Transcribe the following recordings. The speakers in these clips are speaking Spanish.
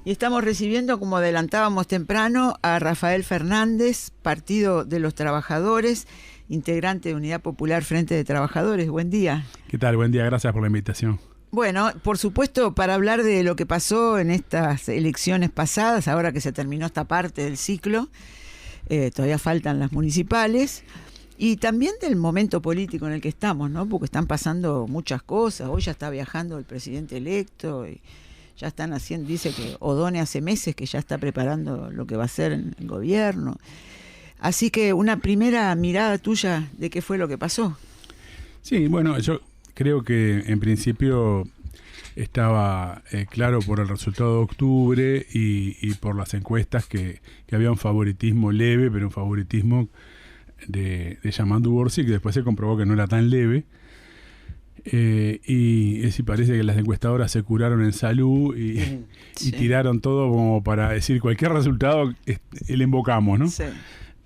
Y estamos recibiendo, como adelantábamos temprano, a Rafael Fernández, Partido de los Trabajadores, integrante de Unidad Popular Frente de Trabajadores. Buen día. ¿Qué tal? Buen día, gracias por la invitación. Bueno, por supuesto, para hablar de lo que pasó en estas elecciones pasadas, ahora que se terminó esta parte del ciclo, todavía faltan las municipales, y también del momento político en el que estamos, ¿no? Porque están pasando muchas cosas. Hoy ya está viajando el presidente electo y ya están haciendo, dice que Odone hace meses que ya está preparando lo que va a hacer en el gobierno. Así que una primera mirada tuya de qué fue lo que pasó. Sí, bueno, yo creo que en principio estaba claro por el resultado de octubre y por las encuestas que había un favoritismo leve, pero un favoritismo de Yamandu Orsi, que después se comprobó que no era tan leve. Y sí, parece que las encuestadoras se curaron en salud y tiraron todo como para decir cualquier resultado le invocamos, ¿no? Sí.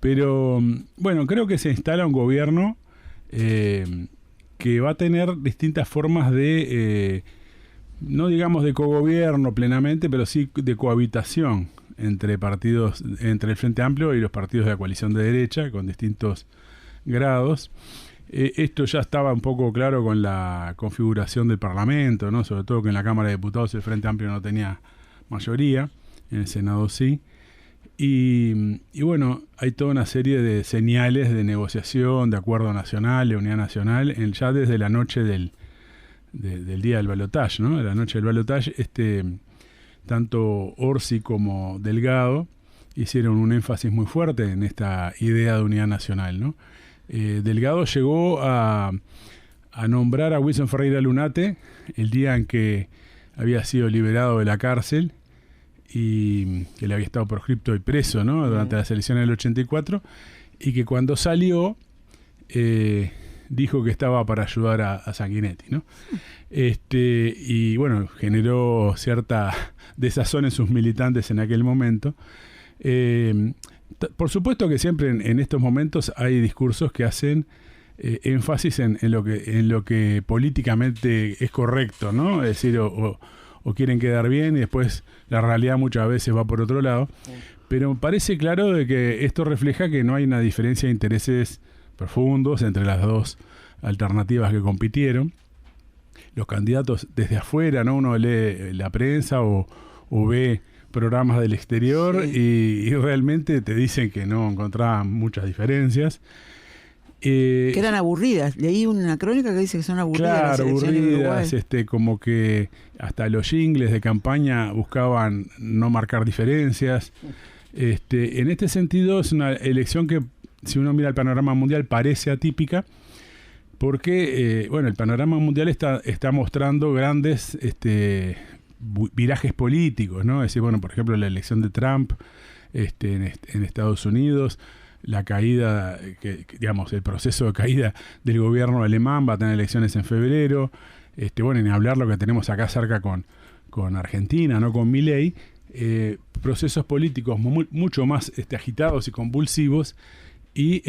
Pero bueno, creo que se instala un gobierno que va a tener distintas formas de, no digamos de cogobierno plenamente, pero sí de cohabitación entre partidos, entre el Frente Amplio y los partidos de la coalición de derecha, con distintos grados. Esto ya estaba un poco claro con la configuración del Parlamento, ¿no? Sobre todo que en la Cámara de Diputados el Frente Amplio no tenía mayoría, en el Senado sí. Y bueno, hay toda una serie de señales de negociación, de acuerdo nacional, de unidad nacional, ya desde la noche del día del balotaje, ¿no? De la noche del balotaje, tanto Orsi como Delgado hicieron un énfasis muy fuerte en esta idea de unidad nacional, ¿no? Delgado llegó a nombrar a Wilson Ferreira Lunate el día en que había sido liberado de la cárcel y que le había estado proscripto y preso, ¿no? Durante las elecciones del 84, y que cuando salió dijo que estaba para ayudar a Sanguinetti, ¿no? Y bueno, generó cierta desazón en sus militantes en aquel momento. Por supuesto que siempre en estos momentos hay discursos que hacen énfasis en lo que políticamente es correcto, ¿no? Es decir, o quieren quedar bien y después la realidad muchas veces va por otro lado. Pero parece claro de que esto refleja que no hay una diferencia de intereses profundos entre las dos alternativas que compitieron. Los candidatos desde afuera, ¿no? Uno lee la prensa o ve programas del exterior, sí, y realmente te dicen que no encontraban muchas diferencias. Que eran aburridas. Leí una crónica que dice que son aburridas. Claro, aburridas, como que hasta los jingles de campaña buscaban no marcar diferencias. En este sentido es una elección que, si uno mira el panorama mundial, parece atípica, porque el panorama mundial está mostrando grandes virajes políticos, ¿no? Es decir, bueno, por ejemplo, la elección de Trump en Estados Unidos, la caída, digamos, el proceso de caída del gobierno alemán, va a tener elecciones en febrero, ni hablar lo que tenemos acá cerca con Argentina, ¿no? Con Milei, procesos políticos mucho más agitados y convulsivos, y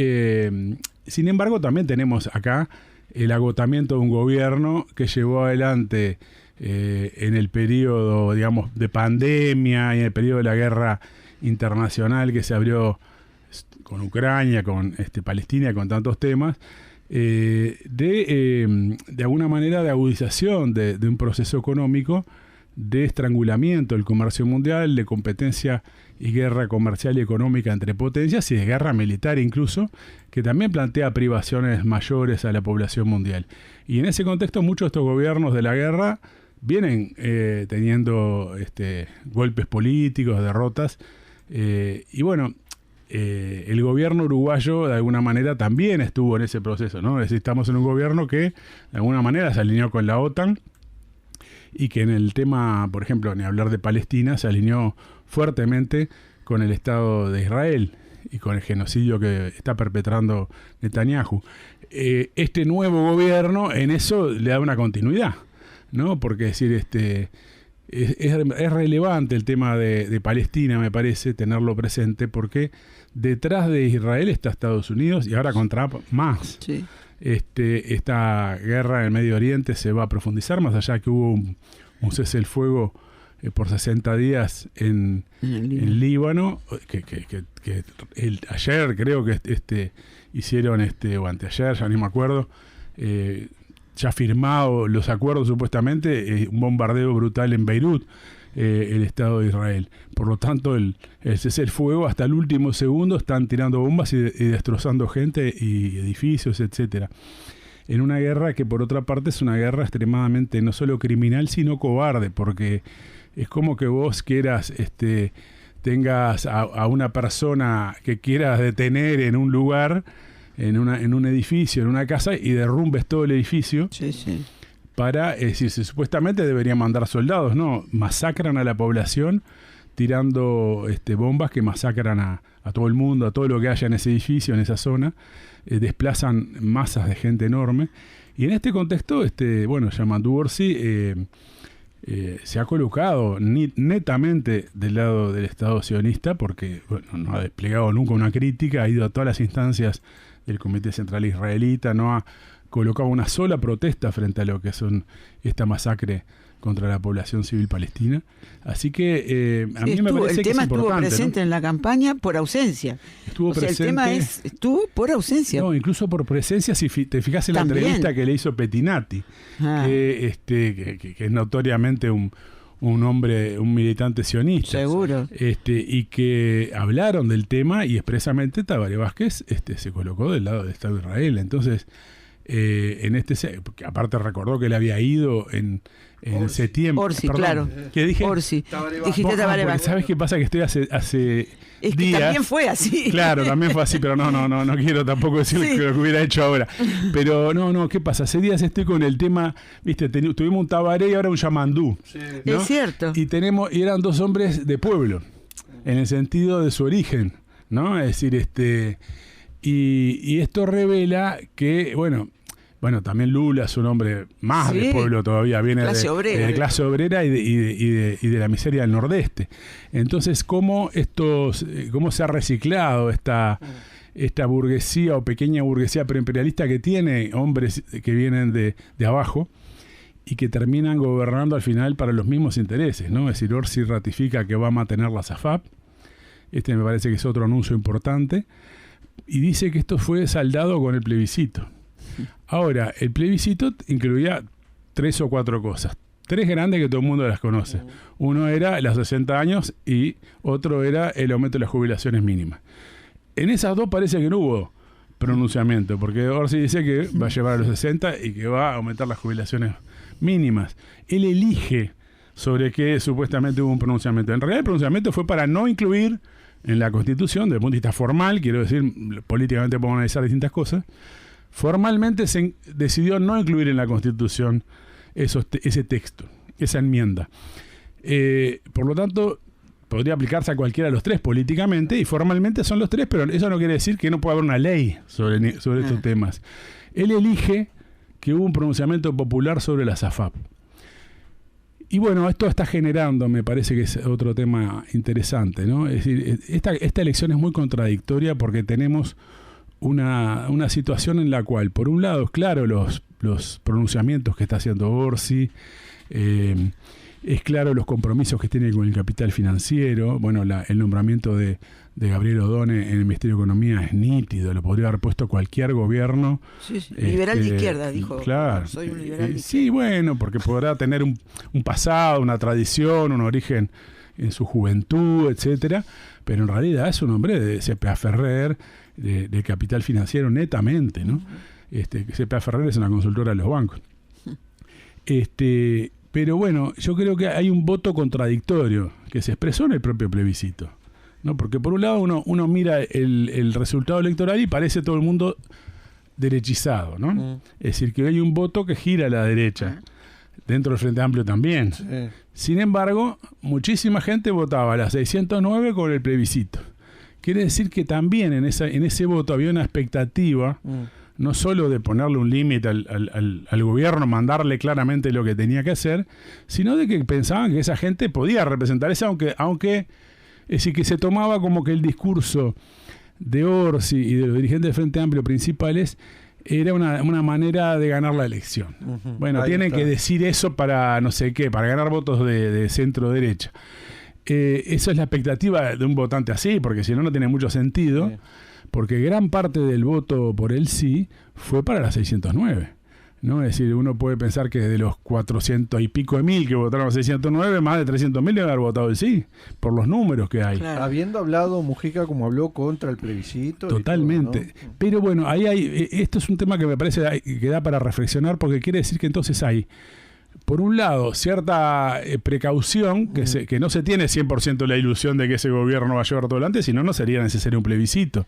sin embargo también tenemos acá el agotamiento de un gobierno que llevó adelante en el periodo, digamos, de pandemia y en el periodo de la guerra internacional que se abrió con Ucrania, con Palestina, con tantos temas, de alguna manera de agudización de un proceso económico, de estrangulamiento del comercio mundial, de competencia y guerra comercial y económica entre potencias y de guerra militar incluso, que también plantea privaciones mayores a la población mundial. Y en ese contexto muchos de estos gobiernos de la guerra vienen teniendo golpes políticos, derrotas, y bueno, el gobierno uruguayo de alguna manera también estuvo en ese proceso, ¿no? Es decir, estamos en un gobierno que de alguna manera se alineó con la OTAN y que en el tema, por ejemplo, ni hablar de Palestina, se alineó fuertemente con el Estado de Israel y con el genocidio que está perpetrando Netanyahu. Este nuevo gobierno en eso le da una continuidad, ¿no? Porque decir, es relevante el tema de Palestina, me parece, tenerlo presente, porque detrás de Israel está Estados Unidos y ahora con Trump más. Sí. Esta guerra en el Medio Oriente se va a profundizar, más allá que hubo un cese el fuego por 60 días en Líbano, ayer creo que hicieron, o anteayer, ya ni me acuerdo, ya firmado los acuerdos supuestamente, un bombardeo brutal en Beirut, el Estado de Israel. Por lo tanto, el cese el fuego hasta el último segundo están tirando bombas y destrozando gente y edificios, etcétera. En una guerra que por otra parte es una guerra extremadamente no solo criminal, sino cobarde, porque es como que vos quieras, tengas a una persona que quieras detener en un lugar, en un edificio, en una casa, y derrumbes todo el edificio. Sí, sí. Para, supuestamente deberían mandar soldados, no, masacran a la población tirando bombas que masacran a todo el mundo, a todo lo que haya en ese edificio, en esa zona, desplazan masas de gente enorme. Y en este contexto, Yamandu Orsi se ha colocado netamente del lado del Estado sionista, porque no ha desplegado nunca una crítica, ha ido a todas las instancias del Comité Central Israelita, no ha colocado una sola protesta frente a lo que son esta masacre contra la población civil palestina. Así que a mí me parece que es importante. El tema estuvo presente, ¿no?, en la campaña por ausencia. Estuvo presente. El tema estuvo por ausencia. No, incluso por presencia, si te fijas en la entrevista que le hizo Pettinati, que es notoriamente un hombre, un militante sionista. Seguro. Y que hablaron del tema y expresamente Tabaré Vázquez se colocó del lado del Estado de Israel. Entonces, porque aparte recordó que él había ido en septiembre. Orsi, claro. ¿Qué dije? Orsi. Dijiste Tabaré Vázquez. ¿Sabes qué pasa? Que estoy hace es que días. También fue así. Claro, también fue así, pero no quiero tampoco decir lo que hubiera hecho ahora. Pero no, ¿qué pasa? Hace días estoy con el tema, viste, tuvimos un Tabaré y ahora un Yamandú. Sí. ¿No? Es cierto. Y eran dos hombres de pueblo, en el sentido de su origen, ¿no? Es decir, y esto revela que, bueno, también Lula es un hombre más de pueblo todavía, viene de clase obrera y de la miseria del Nordeste. Entonces, ¿cómo se ha reciclado esta burguesía o pequeña burguesía preimperialista que tiene hombres que vienen de abajo y que terminan gobernando al final para los mismos intereses, ¿no? Es decir, Orsi ratifica que va a mantener la SAFAP. Me parece que es otro anuncio importante. Y dice que esto fue saldado con el plebiscito. Ahora, el plebiscito incluía 3 o 4 cosas. 3 grandes que todo el mundo las conoce. Uno era los 60 años y otro era el aumento de las jubilaciones mínimas. En esas dos parece que no hubo pronunciamiento, porque Orsi dice que va a llevar a los 60 y que va a aumentar las jubilaciones mínimas. Él elige sobre qué supuestamente hubo un pronunciamiento. En realidad el pronunciamiento fue para no incluir en la Constitución, desde el punto de vista formal, quiero decir, políticamente podemos analizar distintas cosas. Formalmente se decidió no incluir en la Constitución ese texto, esa enmienda. Por lo tanto, podría aplicarse a cualquiera de los 3 políticamente, y formalmente son los 3, pero eso no quiere decir que no pueda haber una ley sobre estos temas. Él elige que hubo un pronunciamiento popular sobre la SAFAP. Y bueno, esto está generando, me parece que es otro tema interesante, ¿no? Es decir, esta elección es muy contradictoria porque tenemos una situación en la cual, por un lado, claro, los pronunciamientos que está haciendo Orsi, es claro los compromisos que tiene con el capital financiero. Bueno, el nombramiento de Gabriel Odone en el Ministerio de Economía es nítido, lo podría haber puesto cualquier gobierno. Sí. Liberal de izquierda, dijo. Claro. Soy un liberal de izquierda. Sí, bueno, porque podrá tener un pasado, una tradición, un origen en su juventud, etcétera, pero en realidad es un hombre de C.P.A. Ferrer, de capital financiero netamente, ¿no? C.P.A. Ferrer es una consultora de los bancos. Pero bueno, yo creo que hay un voto contradictorio que se expresó en el propio plebiscito, ¿no? Porque por un lado uno mira el resultado electoral y parece todo el mundo derechizado, ¿no? Es decir, que hay un voto que gira a la derecha, dentro del Frente Amplio también. Sí. Sin embargo, muchísima gente votaba a las 609 con el plebiscito. Quiere decir que también en ese voto había una expectativa, no solo de ponerle un límite al gobierno, mandarle claramente lo que tenía que hacer, sino de que pensaban que esa gente podía representar eso, aunque es decir, que se tomaba como que el discurso de Orsi y de los dirigentes del Frente Amplio principales era una manera de ganar la elección. Bueno, tienen que decir eso para no sé qué, para ganar votos de centro-derecha. Esa es la expectativa de un votante así, porque si no, no tiene mucho sentido, porque gran parte del voto por el sí fue para la 609. ¿No? Es decir, uno puede pensar que de los 400 y pico de mil que votaron a 609, más de 300.000 deben haber votado el sí, por los números que hay. Claro. Habiendo hablado Mujica como habló contra el plebiscito. Totalmente. Y todo, ¿no? Pero bueno, esto es un tema que me parece que da para reflexionar, porque quiere decir que entonces hay, por un lado, cierta precaución, que no se tiene 100% la ilusión de que ese gobierno va a llevar todo adelante, si no, no sería necesario un plebiscito.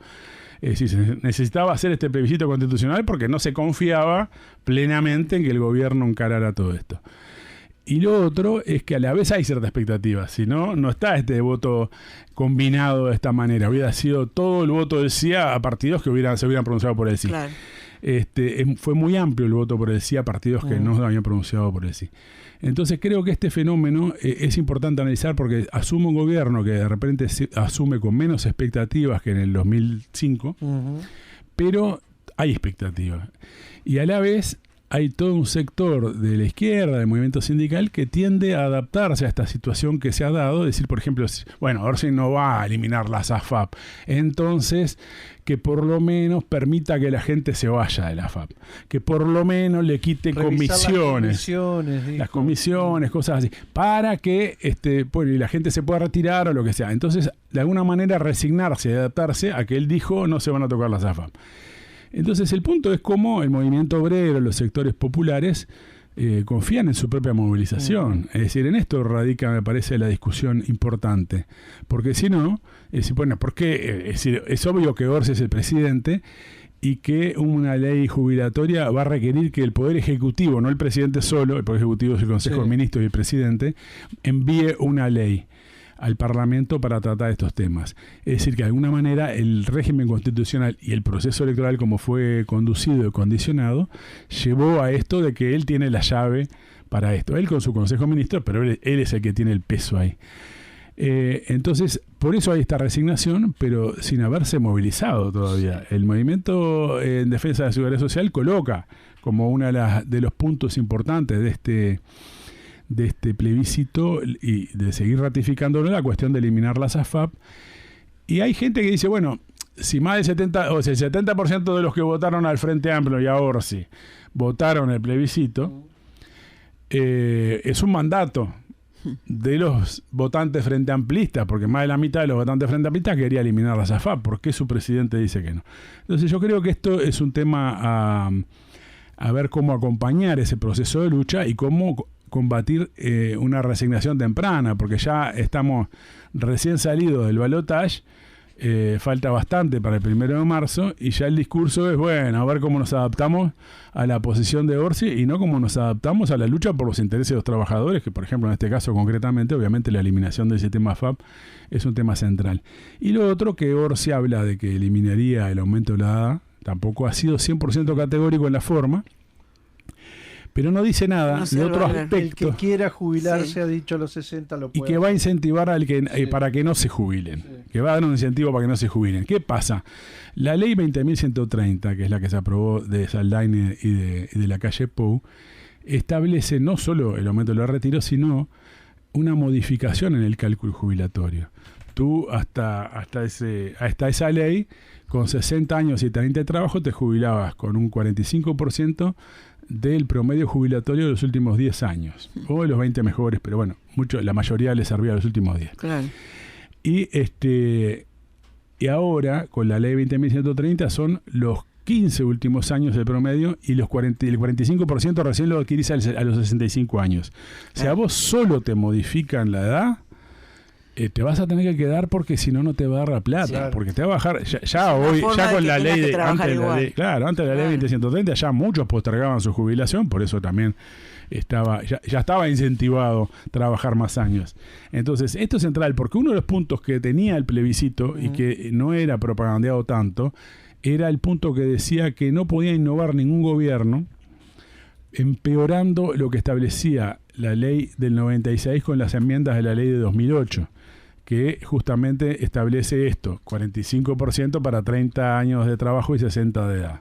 Es decir, se necesitaba hacer este plebiscito constitucional porque no se confiaba plenamente en que el gobierno encarara todo esto. Y lo otro es que a la vez hay cierta expectativa, si no, no está este voto combinado de esta manera. Hubiera sido todo el voto del sí a partidos que se hubieran pronunciado por el sí. Claro. Fue muy amplio el voto por el sí a partidos que no habían pronunciado por el sí. Entonces creo que este fenómeno es importante analizar, porque asume un gobierno que de repente asume con menos expectativas que en el 2005, pero hay expectativas. Y a la vez hay todo un sector de la izquierda, del movimiento sindical, que tiende a adaptarse a esta situación que se ha dado. Es decir, por ejemplo, bueno, Orsi no va a eliminar las AFAP, entonces que por lo menos permita que la gente se vaya de la AFAP, que por lo menos le quite las comisiones, cosas así, para que y la gente se pueda retirar o lo que sea. Entonces, de alguna manera resignarse y adaptarse a que él dijo no se van a tocar las AFAP. Entonces el punto es cómo el movimiento obrero, los sectores populares confían en su propia movilización. Es decir, en esto radica, me parece, la discusión importante. Porque si no, ¿por qué? Es decir, es obvio que Orsi es el presidente y que una ley jubilatoria va a requerir que el Poder Ejecutivo, no el presidente solo, el Poder Ejecutivo es el Consejo de Ministros y el presidente, envíe una ley al Parlamento para tratar estos temas. Es decir, que de alguna manera el régimen constitucional y el proceso electoral, como fue conducido y condicionado, llevó a esto de que él tiene la llave para esto. Él con su Consejo de Ministros, pero él es el que tiene el peso ahí. Entonces, por eso hay esta resignación, pero sin haberse movilizado todavía. El movimiento en defensa de la seguridad social coloca como uno de los puntos importantes de este plebiscito y de seguir ratificándolo la cuestión de eliminar las AFAP. Y hay gente que dice, bueno, si más del 70% de los que votaron al Frente Amplio y a Orsi votaron el plebiscito, es un mandato de los votantes frente amplistas, porque más de la mitad de los votantes frente amplistas quería eliminar las AFAP. ¿Por qué su presidente dice que no? Entonces yo creo que esto es un tema a ver cómo acompañar ese proceso de lucha y cómo combatir una resignación temprana, porque ya estamos recién salidos del balotaje, falta bastante para el 1 de marzo, y ya el discurso es, bueno, a ver cómo nos adaptamos a la posición de Orsi y no cómo nos adaptamos a la lucha por los intereses de los trabajadores, que por ejemplo en este caso concretamente, obviamente la eliminación del sistema AFAP es un tema central. Y lo otro, que Orsi habla de que eliminaría el aumento de la edad, tampoco ha sido 100% categórico en la forma, pero no dice nada de otro aspecto. El que quiera jubilarse, ha dicho a los 60 lo puede. Y que va a incentivar para que no se jubilen. Que va a dar un incentivo para que no se jubilen. ¿Qué pasa? La ley 20.130, que es la que se aprobó de Saldaña y de la calle Pou, establece no solo el aumento de los retiros, sino una modificación en el cálculo jubilatorio. Tú hasta esa ley, con 60 años y 30 de trabajo, te jubilabas con un 45% del promedio jubilatorio de los últimos 10 años, o de los 20 mejores, pero bueno, la mayoría les servía los últimos 10. Claro. Y ahora, con la ley 20.130, son los 15 últimos años del promedio, y el 45% recién lo adquirís a los 65 años. Si a vos solo te modifican la edad, te vas a tener que quedar, porque si no, no te va a dar la plata, claro, porque te va a bajar ya con la ley antes de la ley 20.130 ya muchos postergaban su jubilación, por eso también ya estaba incentivado trabajar más años. Entonces esto es central, porque uno de los puntos que tenía el plebiscito y que no era propagandeado tanto era el punto que decía que no podía innovar ningún gobierno empeorando lo que establecía la ley del 96 con las enmiendas de la ley de 2008, que justamente establece esto, 45% para 30 años de trabajo y 60 de edad.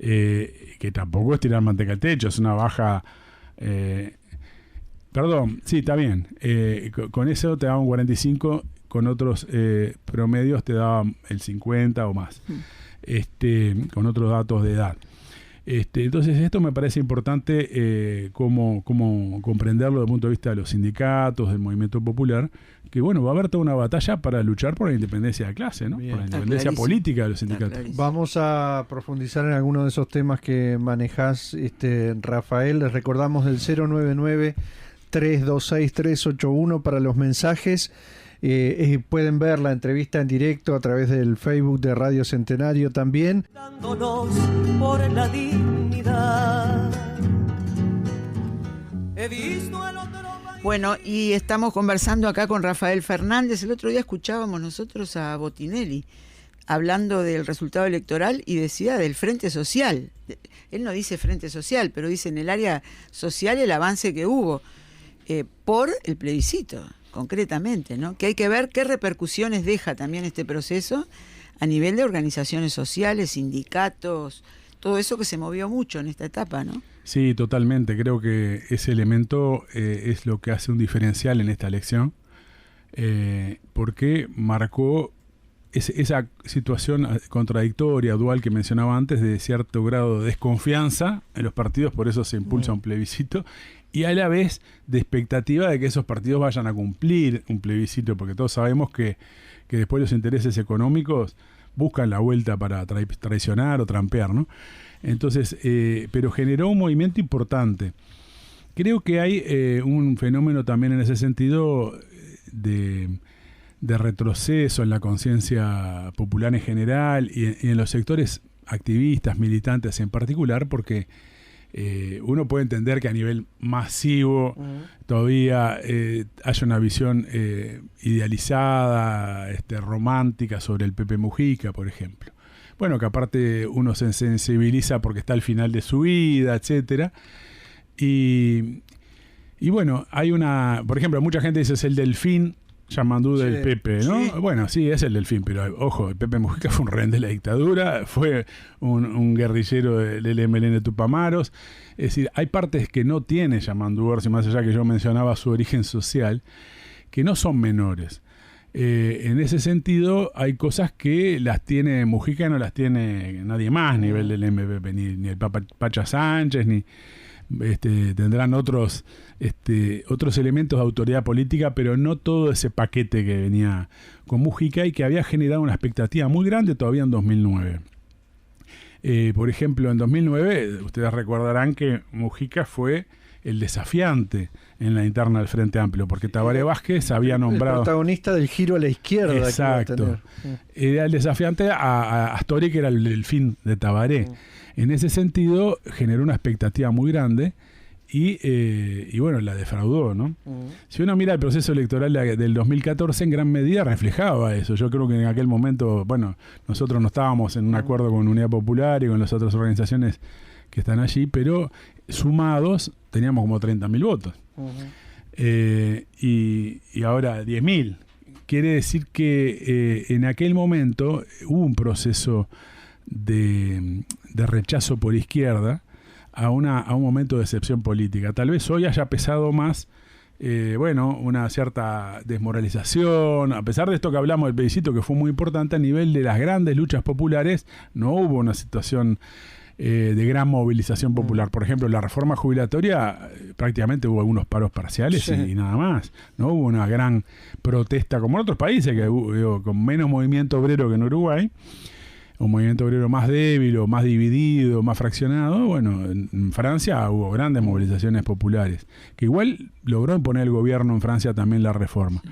que tampoco es tirar manteca al techo, es una baja... perdón, sí, está bien. Con eso te daban 45, con otros promedios te daban el 50 o más, con otros datos de edad. Entonces esto me parece importante como comprenderlo desde el punto de vista de los sindicatos, del movimiento popular, que bueno, va a haber toda una batalla para luchar por la independencia de clase, ¿no? Bien. Por la independencia política de los sindicatos. Vamos a profundizar en algunos de esos temas que manejás, Rafael. Les recordamos del 099-326-381 para los mensajes. Pueden ver la entrevista en directo a través del Facebook de Radio Centenario también. Dándonos por la dignidad. He visto el otro... Bueno, y estamos conversando acá con Rafael Fernández. El otro día escuchábamos nosotros a Botinelli hablando del resultado electoral y decía del Frente Social. Él no dice Frente Social, pero dice en el área social el avance que hubo por el plebiscito, concretamente, ¿no? Que hay que ver qué repercusiones deja también este proceso a nivel de organizaciones sociales, sindicatos, todo eso que se movió mucho en esta etapa, ¿no? Sí, totalmente. Creo que ese elemento es lo que hace un diferencial en esta elección, porque marcó esa situación contradictoria, dual que mencionaba antes, de cierto grado de desconfianza en los partidos, por eso se impulsa un plebiscito, y a la vez de expectativa de que esos partidos vayan a cumplir un plebiscito, porque todos sabemos que después los intereses económicos buscan la vuelta para traicionar o trampear, ¿no? Entonces, pero generó un movimiento importante. Creo que hay un fenómeno también en ese sentido de retroceso en la conciencia popular en general y en los sectores activistas, militantes en particular, porque uno puede entender que a nivel masivo todavía haya una visión idealizada, romántica sobre el Pepe Mujica, por ejemplo. Bueno, que aparte uno se sensibiliza porque está al final de su vida, etcétera. Y bueno, hay por ejemplo, mucha gente dice es el delfín Yamandú del Pepe, ¿no? Sí. Bueno, sí, es el delfín, pero ojo, el Pepe Mujica fue un rehén de la dictadura, fue un guerrillero del MLN de Tupamaros. Es decir, hay partes que no tiene Yamandú Orsi, más allá que yo mencionaba su origen social, que no son menores. En ese sentido, hay cosas que las tiene Mujica y no las tiene nadie más a nivel del MPP, ni el Pacha Sánchez, ni tendrán otros elementos de autoridad política, pero no todo ese paquete que venía con Mujica y que había generado una expectativa muy grande todavía en 2009. Por ejemplo, en 2009, ustedes recordarán que Mujica fue el desafiante en la interna del Frente Amplio, porque Tabaré Vázquez había nombrado... El protagonista del giro a la izquierda. Exacto. Era el desafiante a Astori, que era el fin de Tabaré. En ese sentido, generó una expectativa muy grande y bueno, la defraudó, ¿no? Si uno mira el proceso electoral del 2014, en gran medida reflejaba eso. Yo creo que en aquel momento, bueno, nosotros no estábamos en un acuerdo con Unidad Popular y con las otras organizaciones que están allí, pero sumados teníamos como 30.000 votos. Y ahora 10.000. Quiere decir que en aquel momento hubo un proceso de rechazo por izquierda a un momento de excepción política. Tal vez hoy haya pesado más una cierta desmoralización. A pesar de esto que hablamos del plebiscito, que fue muy importante, a nivel de las grandes luchas populares no hubo una situación de gran movilización popular. Por ejemplo, la reforma jubilatoria prácticamente hubo algunos paros parciales y nada más. No hubo una gran protesta como en otros países, que hubo con menos movimiento obrero que en Uruguay, un movimiento obrero más débil o más dividido, más fraccionado. Bueno, en Francia hubo grandes movilizaciones populares, que igual logró imponer el gobierno en Francia también la reforma.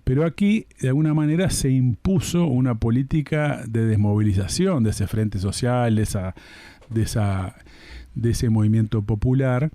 Pero aquí, de alguna manera, se impuso una política de desmovilización de ese frente social, de ese movimiento popular,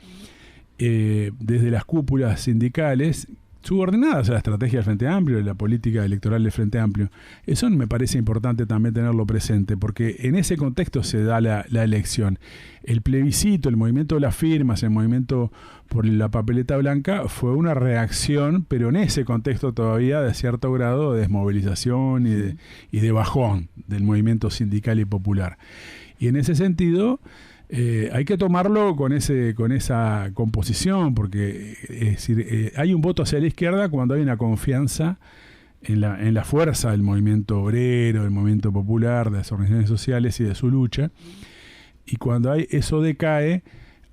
desde las cúpulas sindicales, subordinadas a la estrategia del Frente Amplio, de la política electoral del Frente Amplio. Eso me parece importante también tenerlo presente, porque en ese contexto se da la elección. El plebiscito, el movimiento de las firmas, el movimiento por la papeleta blanca, fue una reacción, pero en ese contexto todavía de cierto grado de desmovilización y de bajón del movimiento sindical y popular. Y en ese sentido, hay que tomarlo con esa composición, porque es decir, hay un voto hacia la izquierda cuando hay una confianza en la fuerza del movimiento obrero, del movimiento popular, de las organizaciones sociales y de su lucha. Y cuando eso decae,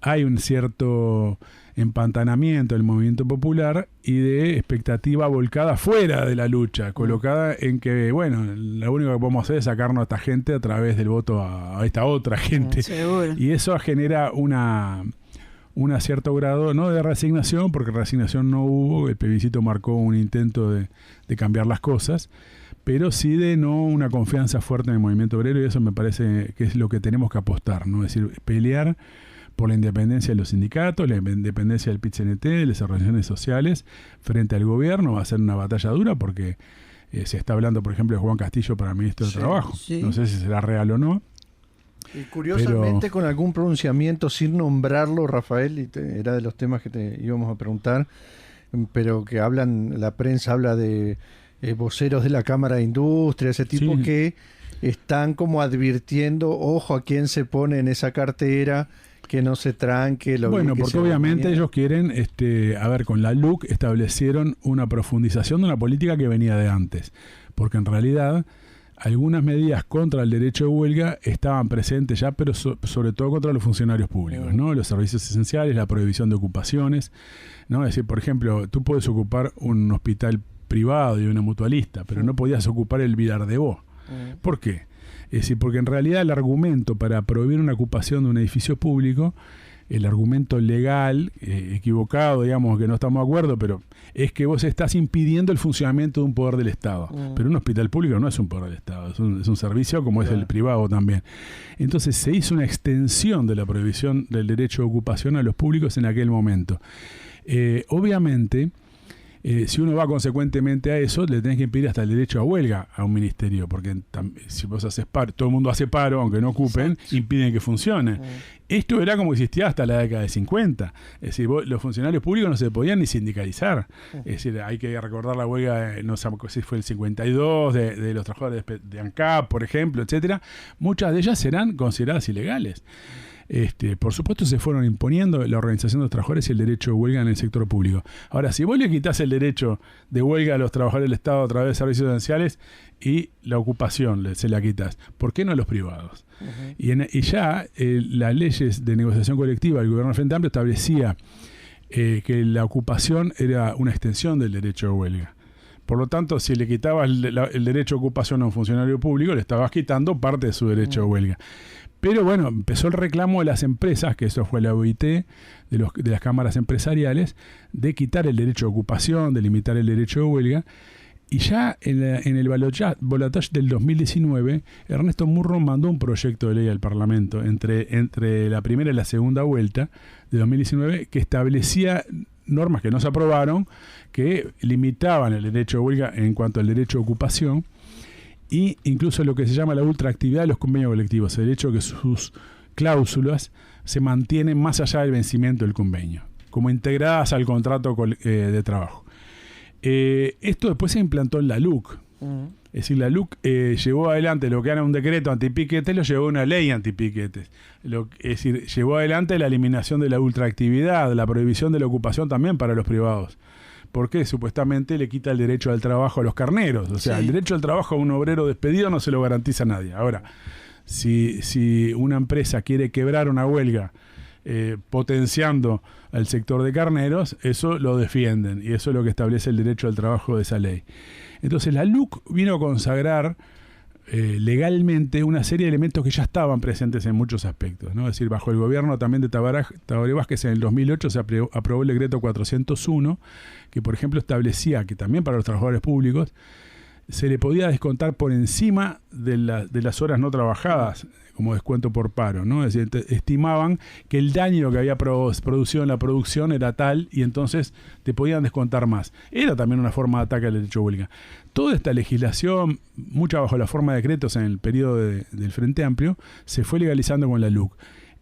hay un cierto empantanamiento del movimiento popular y de expectativa volcada fuera de la lucha, colocada en que, bueno, lo único que podemos hacer es sacarnos a esta gente a través del voto a esta otra gente. Seguro. Y eso genera un cierto grado, no de resignación, porque resignación no hubo, el plebiscito marcó un intento de cambiar las cosas, pero sí de no una confianza fuerte en el movimiento obrero, y eso me parece que es lo que tenemos que apostar, ¿no? Es decir, pelear por la independencia de los sindicatos, la independencia del PIT-CNT, de las organizaciones sociales, frente al gobierno. Va a ser una batalla dura porque se está hablando, por ejemplo, de Juan Castillo para ministro de Trabajo. Sí. No sé si será real o no. Y curiosamente, con algún pronunciamiento sin nombrarlo, Rafael, era de los temas que te íbamos a preguntar, pero que la prensa habla de voceros de la Cámara de Industria, ese tipo, que están como advirtiendo, ojo a quién se pone en esa cartera, que no se tranque. Bueno, porque obviamente ellos quieren, con la LUC establecieron una profundización de una política que venía de antes, porque en realidad algunas medidas contra el derecho de huelga estaban presentes ya, pero sobre todo contra los funcionarios públicos, ¿no? Los servicios esenciales, la prohibición de ocupaciones, ¿no? Es decir, por ejemplo, tú puedes ocupar un hospital privado y una mutualista, pero no podías ocupar el Vilar de Bo. ¿Por qué? Es decir, porque en realidad el argumento para prohibir una ocupación de un edificio público, el argumento legal, equivocado, digamos, que no estamos de acuerdo, pero es que vos estás impidiendo el funcionamiento de un poder del Estado. Pero un hospital público no es un poder del Estado, es un servicio como es el privado también. Entonces se hizo una extensión de la prohibición del derecho de ocupación a los públicos en aquel momento. Obviamente, si uno va consecuentemente a eso, le tenés que impedir hasta el derecho a huelga a un ministerio, porque si vos haces paro, todo el mundo hace paro, aunque no ocupen, impiden que funcione. Esto era como existía hasta la década de 50. Es decir, los funcionarios públicos no se podían ni sindicalizar. Es decir, hay que recordar la huelga, no sé si fue el 52, de los trabajadores de ANCAP, por ejemplo, etcétera. Muchas de ellas serán consideradas ilegales. Por supuesto se fueron imponiendo la organización de los trabajadores y el derecho de huelga en el sector público. Ahora, si vos le quitas el derecho de huelga a los trabajadores del Estado a través de servicios esenciales y la ocupación se la quitas, ¿por qué no a los privados? Y ya las leyes de negociación colectiva del gobierno del Frente Amplio establecía que la ocupación era una extensión del derecho de huelga. Por lo tanto, si le quitabas el derecho de ocupación a un funcionario público, le estabas quitando parte de su derecho de huelga. Pero bueno, empezó el reclamo de las empresas, que eso fue la OIT, de las cámaras empresariales, de quitar el derecho de ocupación, de limitar el derecho de huelga. Y ya en el balotaje del 2019, Ernesto Murro mandó un proyecto de ley al Parlamento entre la primera y la segunda vuelta de 2019, que establecía normas que no se aprobaron, que limitaban el derecho de huelga en cuanto al derecho de ocupación, y incluso lo que se llama la ultraactividad de los convenios colectivos, el hecho de que sus cláusulas se mantienen más allá del vencimiento del convenio, como integradas al contrato de trabajo. Esto después se implantó en la LUC. Es decir, la LUC llevó adelante lo que era un decreto antipiquetes, lo llevó a una ley antipiquetes. Es decir, llevó adelante la eliminación de la ultraactividad, la prohibición de la ocupación también para los privados. Porque supuestamente le quita el derecho al trabajo a los carneros. O sea, el derecho al trabajo a un obrero despedido no se lo garantiza a nadie. Ahora, si una empresa quiere quebrar una huelga potenciando al sector de carneros, eso lo defienden. Y eso es lo que establece el derecho al trabajo de esa ley. Entonces, la LUC vino a consagrar legalmente una serie de elementos que ya estaban presentes en muchos aspectos, ¿no? Es decir, bajo el gobierno también de Tabaré Vázquez en el 2008 se aprobó el decreto 401, que por ejemplo establecía que también para los trabajadores públicos se le podía descontar por encima de las horas no trabajadas como descuento por paro, ¿no? Es decir, estimaban que el daño que había producido en la producción era tal y entonces te podían descontar más. Era también una forma de ataque al derecho de huelga. Toda esta legislación, mucha bajo la forma de decretos en el periodo del Frente Amplio, se fue legalizando con la LUC.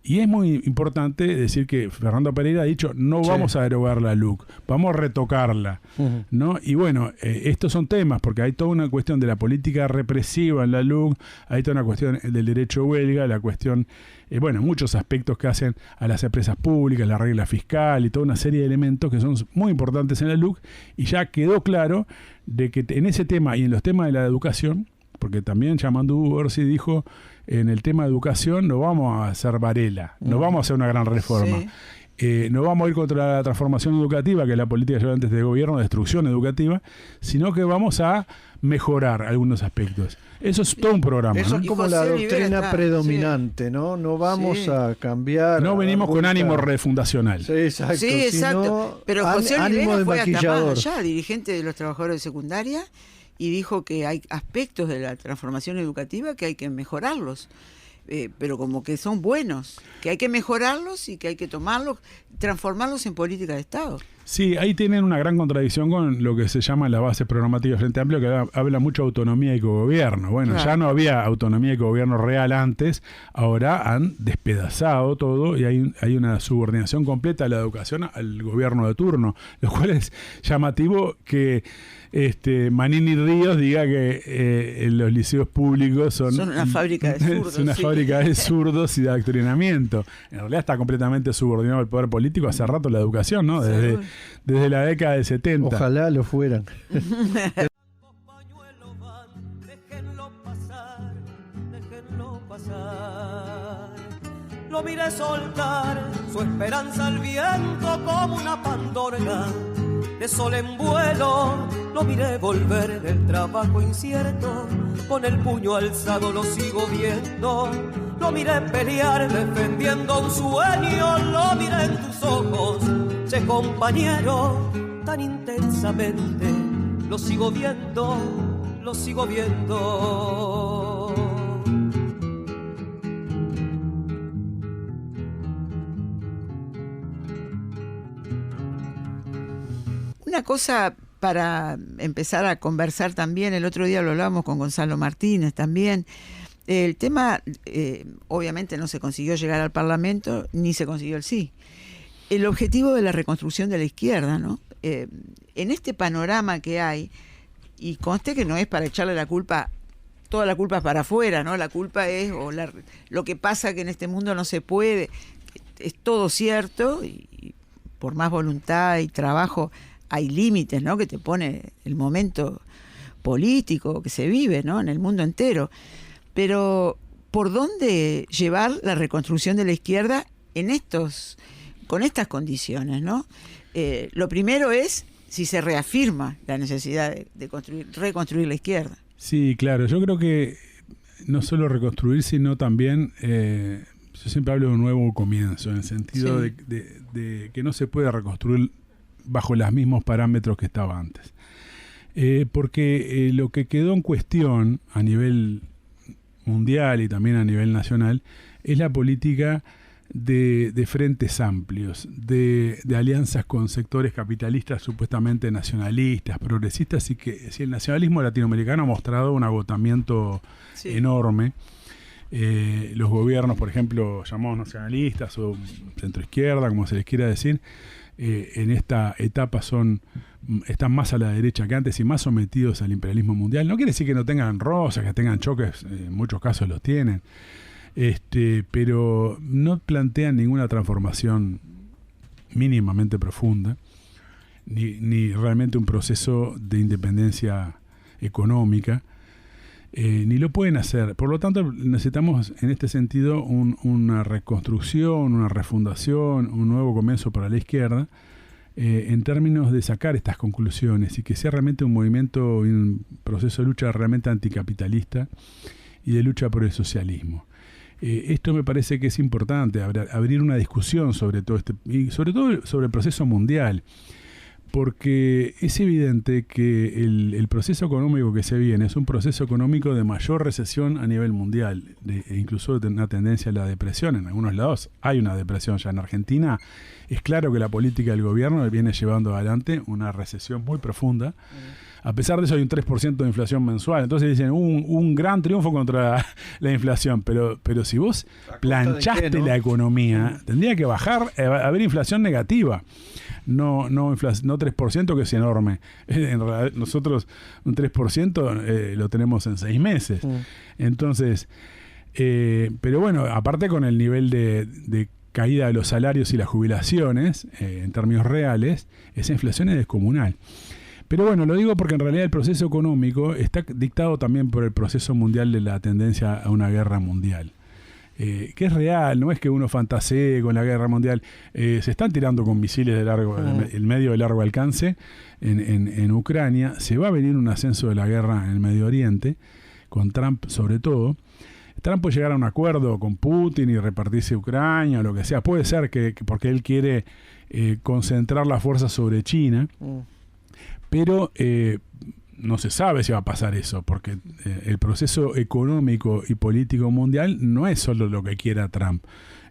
Y es muy importante decir que Fernando Pereira ha dicho, no vamos a derogar la LUC, vamos a retocarla, ¿no? Y bueno, estos son temas, porque hay toda una cuestión de la política represiva en la LUC, hay toda una cuestión del derecho a huelga, la cuestión, muchos aspectos que hacen a las empresas públicas, la regla fiscal y toda una serie de elementos que son muy importantes en la LUC, y ya quedó claro de que en ese tema y en los temas de la educación, porque también Yamandu Orsi dijo, en el tema de educación no vamos a hacer Varela, no vamos a hacer una gran reforma. Sí. No vamos a ir contra la transformación educativa, que es la política llevada antes de gobierno, de destrucción educativa, sino que vamos a mejorar algunos aspectos. Eso es todo un programa. Eso es como la doctrina predominante, ¿no? No vamos a cambiar. No venimos con ánimo refundacional. Sí, exacto. Sí, exacto. Pero José Olivera fue hasta más allá, dirigente de los trabajadores de secundaria, y dijo que hay aspectos de la transformación educativa que hay que mejorarlos, pero como que son buenos, que hay que mejorarlos y que hay que tomarlos, transformarlos en política de Estado. Sí, ahí tienen una gran contradicción con lo que se llama la base programativa Frente Amplio, que habla mucho de autonomía y cogobierno. Bueno, claro, ya no había autonomía y cogobierno real antes, ahora han despedazado todo y hay una subordinación completa de la educación al gobierno de turno, lo cual es llamativo que Manini Ríos diga que los liceos públicos son una fábrica de zurdos. Una fábrica de zurdos y de adoctrinamiento. En realidad está completamente subordinado al poder político hace rato la educación, ¿no? Desde la década del 70. Ojalá lo fueran. Déjenlo pasar. Lo miré soltar su esperanza al viento como una pandorga de sol en vuelo. Lo miré volver del trabajo incierto, con el puño alzado lo sigo viendo. Lo miré pelear defendiendo un sueño, lo miré en tus ojos, che compañero, tan intensamente. Lo sigo viendo, lo sigo viendo. Una cosa para empezar a conversar también, el otro día lo hablábamos con Gonzalo Martínez también, el tema, obviamente no se consiguió llegar al Parlamento, ni se consiguió el sí. El objetivo de la reconstrucción de la izquierda, ¿no? En este panorama que hay, y conste que no es para echarle la culpa, toda la culpa es para afuera, ¿no? La culpa es lo que pasa que en este mundo no se puede, es todo cierto, y por más voluntad y trabajo hay límites, ¿no? Que te pone el momento político que se vive, ¿no? En el mundo entero. Pero ¿por dónde llevar la reconstrucción de la izquierda con estas condiciones, ¿no? Lo primero es si se reafirma la necesidad de reconstruir la izquierda. Sí, claro. Yo creo que no solo reconstruir, sino también, yo siempre hablo de un nuevo comienzo, en el sentido de que no se puede reconstruir bajo los mismos parámetros que estaba antes. Porque lo que quedó en cuestión a nivel mundial y también a nivel nacional es la política de frentes amplios, de alianzas con sectores capitalistas supuestamente nacionalistas, progresistas, y que si el nacionalismo latinoamericano ha mostrado un agotamiento enorme. Los gobiernos, por ejemplo, llamados nacionalistas o centroizquierda, como se les quiera decir, en esta etapa están más a la derecha que antes y más sometidos al imperialismo mundial. No quiere decir que no tengan rosas, que tengan choques, en muchos casos los tienen, pero no plantean ninguna transformación mínimamente profunda, ni realmente un proceso de independencia económica, ni lo pueden hacer. Por lo tanto, necesitamos en este sentido una reconstrucción, una refundación, un nuevo comienzo para la izquierda, en términos de sacar estas conclusiones y que sea realmente un movimiento, un proceso de lucha realmente anticapitalista y de lucha por el socialismo. Esto me parece que es importante, abrir una discusión sobre todo y sobre todo sobre el proceso mundial, porque es evidente que el proceso económico que se viene es un proceso económico de mayor recesión a nivel mundial, e incluso de una tendencia a la depresión. En algunos lados hay una depresión ya. En Argentina es claro que la política del gobierno viene llevando adelante una recesión muy profunda. A pesar de eso hay un 3% de inflación mensual. Entonces dicen un gran triunfo contra la inflación. Pero si vos planchaste qué, ¿no? la economía, tendría que bajar, haber inflación negativa. No 3%, que es enorme. En realidad, nosotros un 3% lo tenemos en 6 meses. Entonces, pero bueno, aparte con el nivel de caída de los salarios y las jubilaciones, en términos reales, esa inflación es descomunal. Pero bueno, lo digo porque en realidad el proceso económico está dictado también por el proceso mundial de la tendencia a una guerra mundial. Que es real, no es que uno fantasee con la guerra mundial. Se están tirando con misiles de largo, el medio de largo alcance en Ucrania. Se va a venir un ascenso de la guerra en el Medio Oriente, con Trump sobre todo. Trump puede llegar a un acuerdo con Putin y repartirse Ucrania o lo que sea. Puede ser que porque él quiere concentrar las fuerzas sobre China, pero no se sabe si va a pasar eso, porque el proceso económico y político mundial no es solo lo que quiera Trump.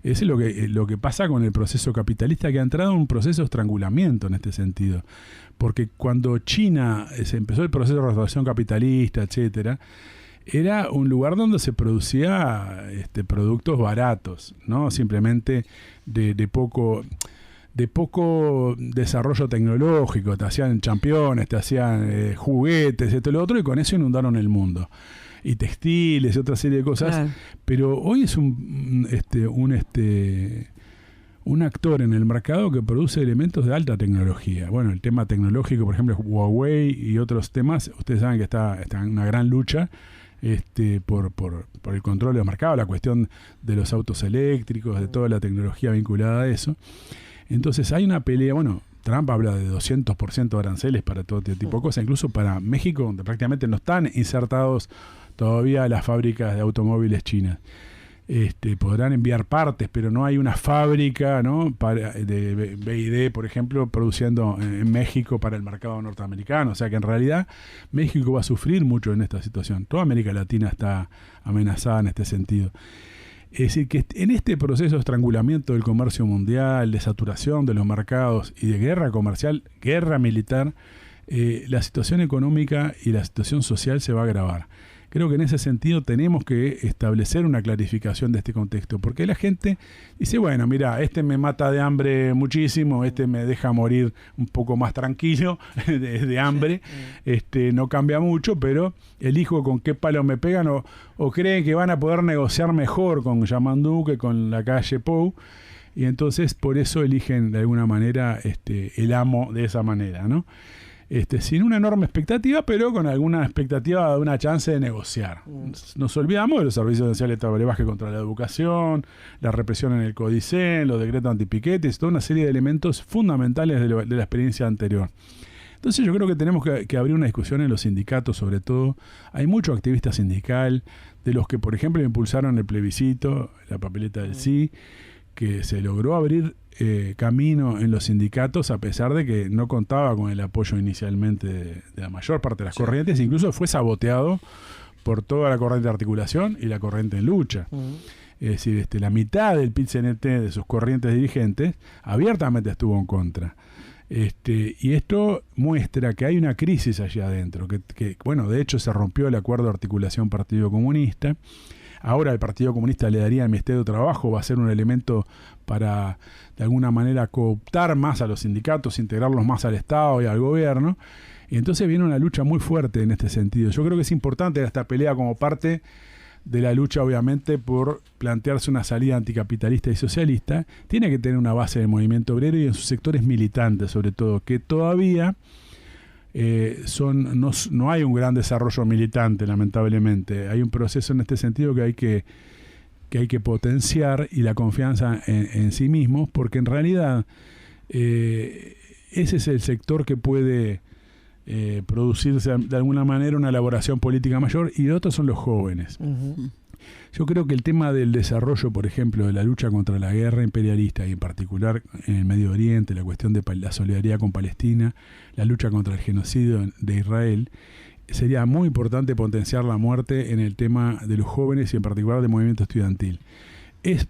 Es lo que pasa con el proceso capitalista, que ha entrado en un proceso de estrangulamiento en este sentido. Porque cuando China se empezó el proceso de restauración capitalista, etcétera, era un lugar donde se producía productos baratos, ¿no? Simplemente de poco desarrollo tecnológico. Te hacían championes, te hacían juguetes, esto y lo otro, y con eso inundaron el mundo. Y textiles y otra serie de cosas. Claro. Pero hoy es un actor en el mercado que produce elementos de alta tecnología. Bueno, el tema tecnológico, por ejemplo, Huawei y otros temas, ustedes saben que está en una gran lucha por el control del mercado, la cuestión de los autos eléctricos, de toda la tecnología vinculada a eso. Entonces hay una pelea. Bueno, Trump habla de 200% de aranceles para todo este tipo de cosas, incluso para México, donde prácticamente no están insertados todavía las fábricas de automóviles chinas. Podrán enviar partes, pero no hay una fábrica, ¿no?, de BYD, por ejemplo, produciendo en México para el mercado norteamericano. O sea que en realidad México va a sufrir mucho en esta situación. Toda América Latina está amenazada en este sentido. Es decir, que en este proceso de estrangulamiento del comercio mundial, de saturación de los mercados y de guerra comercial, guerra militar, la situación económica y la situación social se va a agravar. Creo que en ese sentido tenemos que establecer una clarificación de este contexto, porque la gente dice, bueno, mira, me mata de hambre muchísimo, me deja morir un poco más tranquilo de hambre, no cambia mucho, pero elijo con qué palo me pegan, o creen que van a poder negociar mejor con Yamandú que con la calle Pou, y entonces por eso eligen de alguna manera el amo de esa manera, ¿no? Sin una enorme expectativa, pero con alguna expectativa de una chance de negociar. Nos olvidamos de los servicios esenciales de brebaje contra la educación, la represión en el Codicen, los decretos antipiquetes, toda una serie de elementos fundamentales de la experiencia anterior. Entonces yo creo que tenemos que abrir una discusión en los sindicatos, sobre todo. Hay mucho activista sindical, de los que, por ejemplo, impulsaron el plebiscito, la papeleta del sí, que se logró abrir camino en los sindicatos a pesar de que no contaba con el apoyo inicialmente de la mayor parte de las corrientes, incluso fue saboteado por toda la corriente de articulación y la corriente en lucha. Es decir, la mitad del PIT-CNT de sus corrientes dirigentes abiertamente estuvo en contra. Y esto muestra que hay una crisis allá adentro, que bueno, de hecho se rompió el acuerdo de articulación Partido Comunista. Ahora el Partido Comunista le daría al Ministerio de Trabajo, va a ser un elemento para, de alguna manera, cooptar más a los sindicatos, integrarlos más al Estado y al gobierno. Y entonces viene una lucha muy fuerte en este sentido. Yo creo que es importante esta pelea como parte de la lucha, obviamente, por plantearse una salida anticapitalista y socialista. Tiene que tener una base del movimiento obrero y en sus sectores militantes, sobre todo, que todavía no hay un gran desarrollo militante, lamentablemente. Hay un proceso en este sentido que hay que potenciar, y la confianza en sí mismos, porque en realidad ese es el sector que puede producirse de alguna manera una elaboración política mayor, y otros son los jóvenes. Yo creo que el tema del desarrollo, por ejemplo, de la lucha contra la guerra imperialista, y en particular en el Medio Oriente, la cuestión de la solidaridad con Palestina, la lucha contra el genocidio de Israel, sería muy importante potenciar la muerte en el tema de los jóvenes y en particular del movimiento estudiantil. Es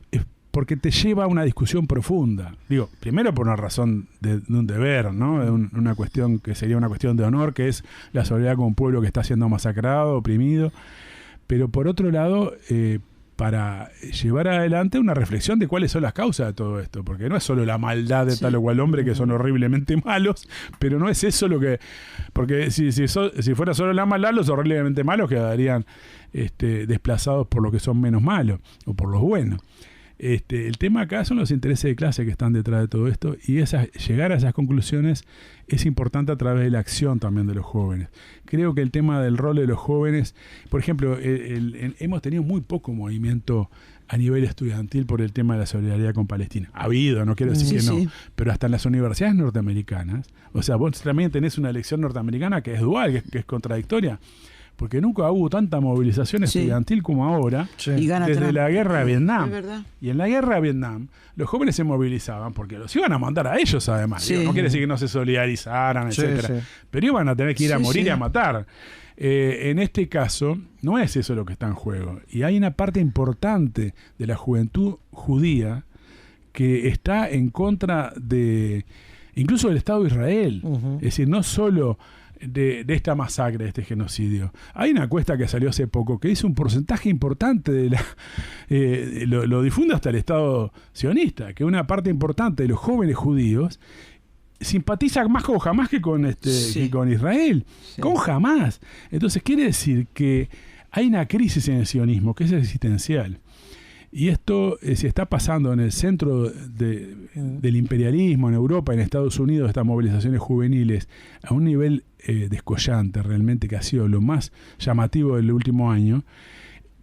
porque te lleva a una discusión profunda. Digo, primero por una razón de un deber, ¿no? De una cuestión que sería una cuestión de honor, que es la solidaridad con un pueblo que está siendo masacrado, oprimido. Pero por otro lado, para llevar adelante una reflexión de cuáles son las causas de todo esto, porque no es solo la maldad de tal o cual hombre, que son horriblemente malos, pero no es eso lo que... Porque si fuera solo la maldad, los horriblemente malos quedarían desplazados por los que son menos malos, o por los buenos. El tema acá son los intereses de clase que están detrás de todo esto, y llegar a esas conclusiones es importante a través de la acción también de los jóvenes. Creo que el tema del rol de los jóvenes, por ejemplo, hemos tenido muy poco movimiento a nivel estudiantil por el tema de la solidaridad con Palestina. Ha habido, no quiero decir que no, pero hasta en las universidades norteamericanas, o sea, vos también tenés una elección norteamericana que es dual, que es contradictoria, porque nunca hubo tanta movilización estudiantil como ahora, desde la guerra de Vietnam. Y en la guerra de Vietnam, los jóvenes se movilizaban porque los iban a mandar a ellos, además. Digo, no quiere decir que no se solidarizaran, etcétera, pero iban a tener que ir a morir y a matar. En este caso, no es eso lo que está en juego. Y hay una parte importante de la juventud judía que está en contra de, incluso del Estado de Israel. Es decir, no solo de esta masacre, de este genocidio. Hay una encuesta que salió hace poco que dice un porcentaje importante de la lo difunde hasta el Estado sionista, que una parte importante de los jóvenes judíos simpatiza más con Hamás que con que con Israel, con Hamás. Entonces quiere decir que hay una crisis en el sionismo que es existencial. Y esto se está pasando en el centro del imperialismo en Europa, en Estados Unidos, estas movilizaciones juveniles, a un nivel descollante realmente, que ha sido lo más llamativo del último año.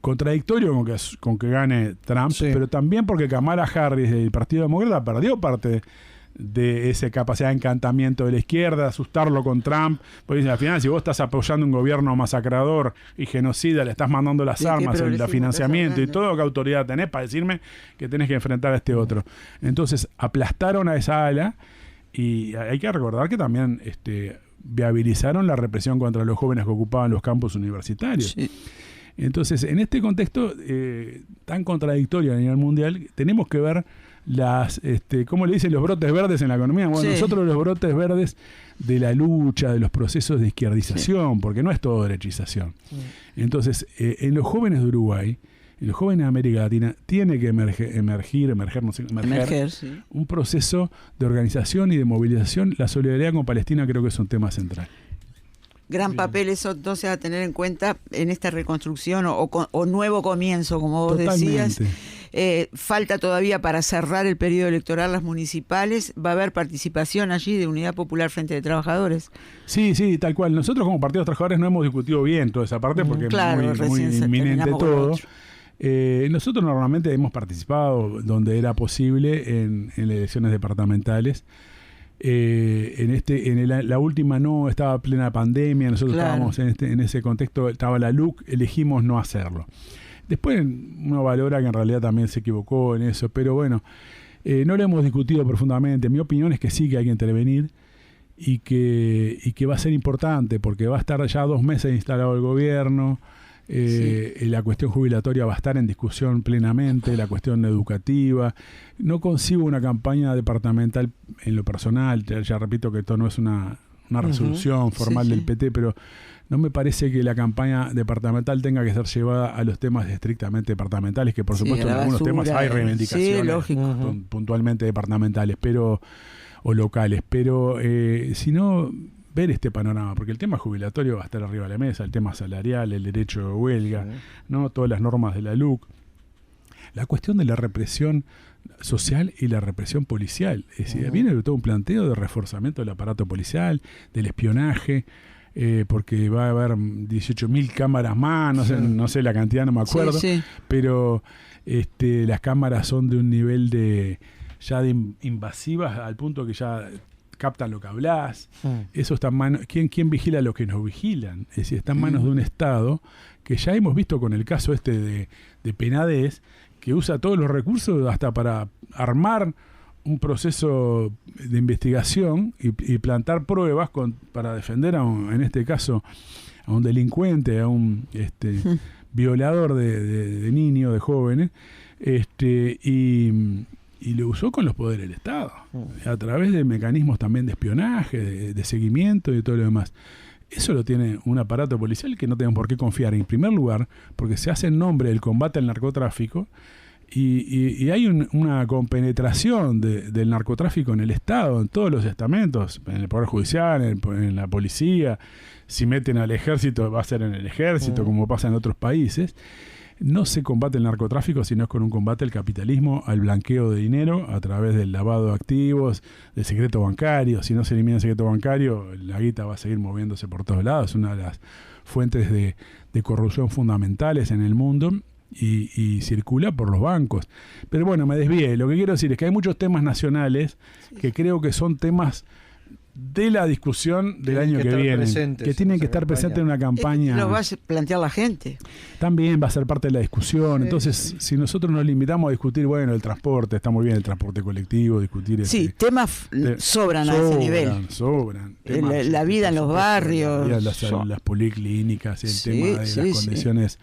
Contradictorio con que gane Trump, pero también porque Kamala Harris del Partido Demócrata perdió parte de esa capacidad de encantamiento de la izquierda, asustarlo con Trump, porque al final si vos estás apoyando un gobierno masacrador y genocida, le estás mandando las armas, el financiamiento y todo, ¿qué autoridad tenés para decirme que tenés que enfrentar a este otro? Entonces aplastaron a esa ala, y hay que recordar que también viabilizaron la represión contra los jóvenes que ocupaban los campus universitarios. Entonces, en este contexto tan contradictorio a nivel mundial, tenemos que ver ¿cómo le dicen los brotes verdes en la economía? Bueno, nosotros los brotes verdes de la lucha, de los procesos de izquierdización, porque no es todo derechización. Entonces, en los jóvenes de Uruguay, en los jóvenes de América Latina, tiene que emerger un proceso de organización y de movilización. La solidaridad con Palestina creo que es un tema central. Gran papel eso entonces a tener en cuenta en esta reconstrucción o nuevo comienzo, como vos decías. Falta todavía para cerrar el periodo electoral las municipales. ¿Va a haber participación allí de Unidad Popular Frente de Trabajadores? Sí, tal cual. Nosotros como Partido de Trabajadores no hemos discutido bien toda esa parte porque es muy inminente todo. Nosotros normalmente hemos participado donde era posible en elecciones departamentales. La última no, estaba plena pandemia, nosotros estábamos en ese contexto, estaba la LUC, elegimos no hacerlo. Después uno valora que en realidad también se equivocó en eso, pero bueno, no lo hemos discutido profundamente. Mi opinión es que sí, que hay que intervenir y que va a ser importante porque va a estar ya 2 meses instalado el gobierno. La cuestión jubilatoria va a estar en discusión plenamente, la cuestión educativa. No concibo una campaña departamental en lo personal, ya repito que esto no es una resolución formal del PT, pero no me parece que la campaña departamental tenga que ser llevada a los temas estrictamente departamentales, que por supuesto en algunos temas hay reivindicaciones puntualmente departamentales o locales, pero sino ver este panorama, porque el tema jubilatorio va a estar arriba de la mesa, el tema salarial, el derecho de huelga, ¿no? Todas las normas de la LUC, la cuestión de la represión social y la represión policial. Es decir, viene todo un planteo de reforzamiento del aparato policial, del espionaje, porque va a haber 18.000 cámaras más, no sé la cantidad, no me acuerdo, pero las cámaras son de un nivel de invasivas al punto que ya captan lo que hablás. Eso está en manos. ¿Quién vigila a los que nos vigilan? Es decir, está en manos de un Estado que ya hemos visto con el caso de Penades, que usa todos los recursos hasta para armar un proceso de investigación y plantar pruebas para defender en este caso a un delincuente, a un violador de niños, de jóvenes. Y lo usó con los poderes del Estado, a través de mecanismos también de espionaje, de seguimiento y todo lo demás. Eso lo tiene un aparato policial que no tenemos por qué confiar, en primer lugar, porque se hace en nombre del combate al narcotráfico y hay una compenetración del narcotráfico en el Estado, en todos los estamentos, en el Poder Judicial, en la policía. Si meten al ejército, va a ser en el ejército, como pasa en otros países. No se combate el narcotráfico, sino es con un combate al capitalismo, al blanqueo de dinero a través del lavado de activos, del secreto bancario. Si no se elimina el secreto bancario, la guita va a seguir moviéndose por todos lados. Es una de las fuentes de corrupción fundamentales en el mundo y circula por los bancos. Pero bueno, me desvié. Lo que quiero decir es que hay muchos temas nacionales que creo que son temas de la discusión del año que viene, que tienen que estar presentes en una campaña. Lo va a plantear la gente. También va a ser parte de la discusión. Entonces, si nosotros nos limitamos a discutir, bueno, el transporte, está muy bien el transporte colectivo, discutir... temas sobran a ese nivel. Sobran. La vida en los barrios. Las policlínicas, el tema de las condiciones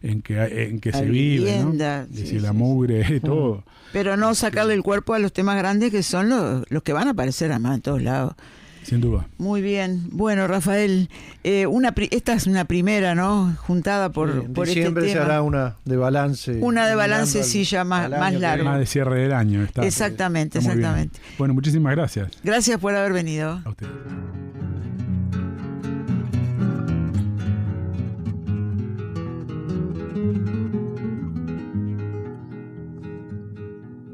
en que se vive, ¿no? La mugre, todo. Pero no sacarle el cuerpo a los temas grandes que son los que van a aparecer además en todos lados. Sin duda. Muy bien. Bueno, Rafael, esta es una primera, ¿no? Juntada por este tema. Siempre se hará una de balance. Una de balance, sí, ya más larga. Más de cierre del año. Exactamente. Bueno, muchísimas gracias. Gracias por haber venido. A usted.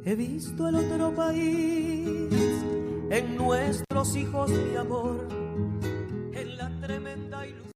He visto el otro país en nuestros hijos, mi amor, en la tremenda